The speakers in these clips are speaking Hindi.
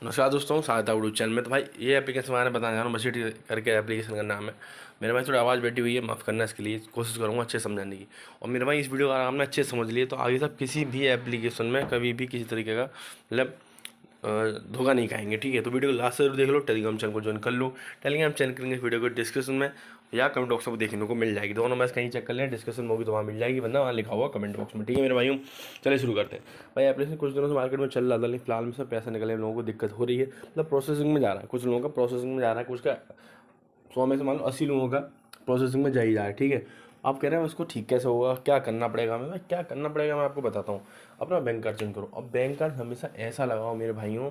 नमस्कार दोस्तों, स्वागत है यूट्यूब चैनल में। तो भाई ये एप्लीकेशन मैंने बताने जा रहा हूँ, बसीट करके एप्लीकेशन का नाम है। मेरे भाई थोड़ी आवाज़ बैठी हुई है, माफ़ करना, इसके लिए कोशिश करूँगा अच्छे समझाने की। और मेरे भाई इस वीडियो का आपने अच्छे से समझ लिए तो आगे सब किसी भी एप्लीकेशन में कभी भी किसी तरीके का मतलब धोखा नहीं खाएंगे, ठीक है। तो वीडियो को लास्ट से देख लो, टेलीग्राम चैनल को ज्वाइन कर लो। टेलीग्राम चैनल के लिंक वीडियो को डिस्क्रिप्शन में या कमेंट बॉक्स में देखने को मिल जाएगी। दोनों में से कहीं चेक कर लें, डिस्क्रिप्शन में भी तो वहाँ मिल जाएगी, वरना वहाँ लिखा हुआ कमेंट बॉक्स में, ठीक है मेरे भाइयों। चलिए शुरू करते हैं। भाई एप्लीकेशन कुछ दिनों से मार्केट में चल रहा था, लेकिन फिलहाल में सब पैसा निकलने लोगों को दिक्कत हो रही है। मतलब प्रोसेसिंग में जा रहा है, कुछ लोगों का प्रोसेसिंग में जा रहा है, कुछ का 100 में से मान लो 80 लोगों का प्रोसेसिंग में जा ही जा रहा है, ठीक है। आप कह रहे हैं उसको ठीक कैसे होगा, क्या करना पड़ेगा हमें? भाई क्या करना पड़ेगा मैं आपको बताता हूँ। अपना बैंक कार्ड चेंज करो। अब बैंक कार्ड हमेशा ऐसा लगाओ मेरे भाइयों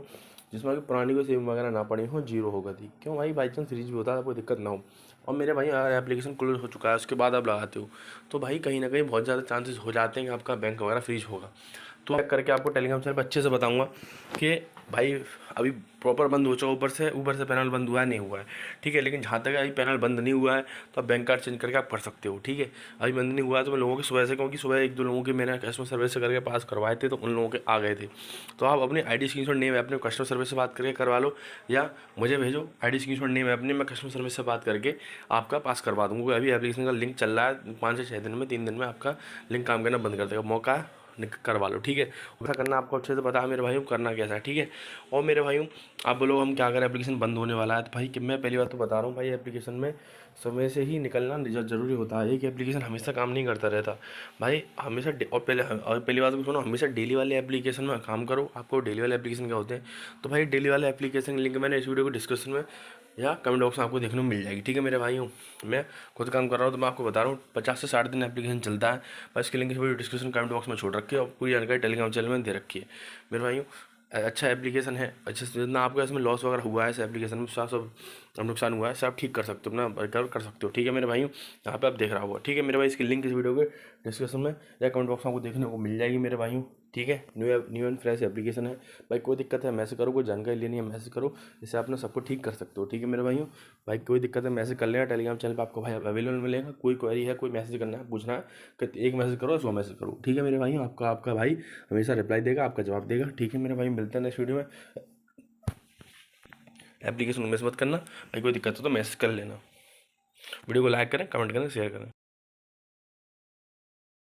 जिसमें कि पुरानी कोई सेविंग वगैरह ना पड़ी हो, जीरो होगा थी। क्यों भाई? बाई चांस फ्रीज भी होता है, कोई दिक्कत ना हो। और मेरे भाई अगर एप्लीकेशन क्लोज हो चुका है उसके बाद आप लगाते हो तो भाई कहीं ना कहीं बहुत ज़्यादा चांसेस हो जाते हैं कि आपका बैंक वगैरह फ्रीज होगा। तो चेक करके आपको टेलीग्राम चैनल पर अच्छे से बताऊंगा कि भाई अभी प्रॉपर बंद हो चुका, ऊपर से पैनल बंद हुआ है नहीं हुआ है, ठीक है। लेकिन जहाँ तक अभी पैनल बंद नहीं हुआ है तो आप बैंक कार्ड चेंज करके आप कर सकते हो, ठीक है। अभी बंद नहीं हुआ है तो मैं लोगों की सुबह से, क्योंकि सुबह एक दो लोगों के मैंने कस्टमर सर्विस से करके पास करवाए थे तो उन लोगों के आ गए थे। तो आप अपनी आई डी स्क्रीनशॉट नेम है अपने कस्टमर सर्विस से बात करके करवा लो, या मुझे भेजो आई डी स्क्रीनशॉट नेम है अपने, मैं कस्टमर सर्विस से बात करके आपका पास करवा दूँगा। अभी एप्लीकेशन का लिंक चल रहा है, 5 से 6 दिन में, 3 दिन में आपका लिंक काम करना बंद कर देगा। मौका करवा लो, ठीक है। ऐसा करना आपको अच्छे से पता है मेरे भाइयों, करना कैसा है, ठीक है। और मेरे भाइयों आप बोलो हम क्या करें, एप्लीकेशन बंद होने वाला है, तो भाई कि मैं पहली बात तो बता रहा हूँ भाई, एप्लीकेशन में समय से ही निकलना ज़रूरी होता है। एक एप्लीकेशन हमेशा काम नहीं करता रहता भाई, हमेशा और पहली बात को सुनो, हमेशा डेली वाले एप्लीकेशन में काम करो। आपको डेली वाले एप्लीकेशन क्या होते हैं, तो भाई डेली वाले एप्लीकेशन लिंक मैंने इस वीडियो को डिस्क्रिप्शन में या कमेंट बॉक्स में आपको देखने को मिल जाएगी, ठीक है मेरे भाई। मैं खुद काम कर रहा हूँ तो मैं आपको बता रहा हूँ 50 से 60 दिन एप्लीकेशन चलता है। बस इसके link video description comment box में छोड़ रखी है और पूरी जानकारी टेलीग्राम चैनल में दे रखी है मेरे भाइयों। अच्छा एप्लीकेशन है, अच्छे से जितना आपको इसमें लॉस वगैरह हुआ है इस एप्लीकेशन में, सब नुकसान हुआ है, सब ठीक कर सकते हो, अपना रिकवर कर सकते हो, ठीक है मेरे भाइयों। यहाँ पे आप देख रहा होगा, ठीक है मेरे भाई। इसकी लिंक इस वीडियो के डिस्क्रिप्शन में या कमेंट बॉक्स में आपको देखने को मिल जाएगी मेरे भाइयों, ठीक है। न्यू एंड फ्रेश एप्लीकेशन है भाई, कोई दिक्कत है मैसेज करो, कोई जानकारी लेनी है मैसेज करो, इससे आप ना सबको ठीक कर सकते हो, ठीक है मेरे भाइयों। भाई कोई दिक्कत है मैसेज कर लेना, टेलीग्राम चैनल पर आपको भाई अवेलेबल मिलेगा। कोई क्वेरी है, कोई मैसेज करना है, पूछना है, कि एक मैसेज करो 100 मैसेज करो, ठीक है मेरे भाइयों। आपका भाई हमेशा रिप्लाई देगा, आपका जवाब देगा, ठीक है मेरे भाई। मिलते हैं नेक्स्ट वीडियो में। एप्लीकेशन मिस मत करना भाई, कोई दिक्कत हो तो मैसेज कर लेना। वीडियो को लाइक करें, कमेंट करें, शेयर करें।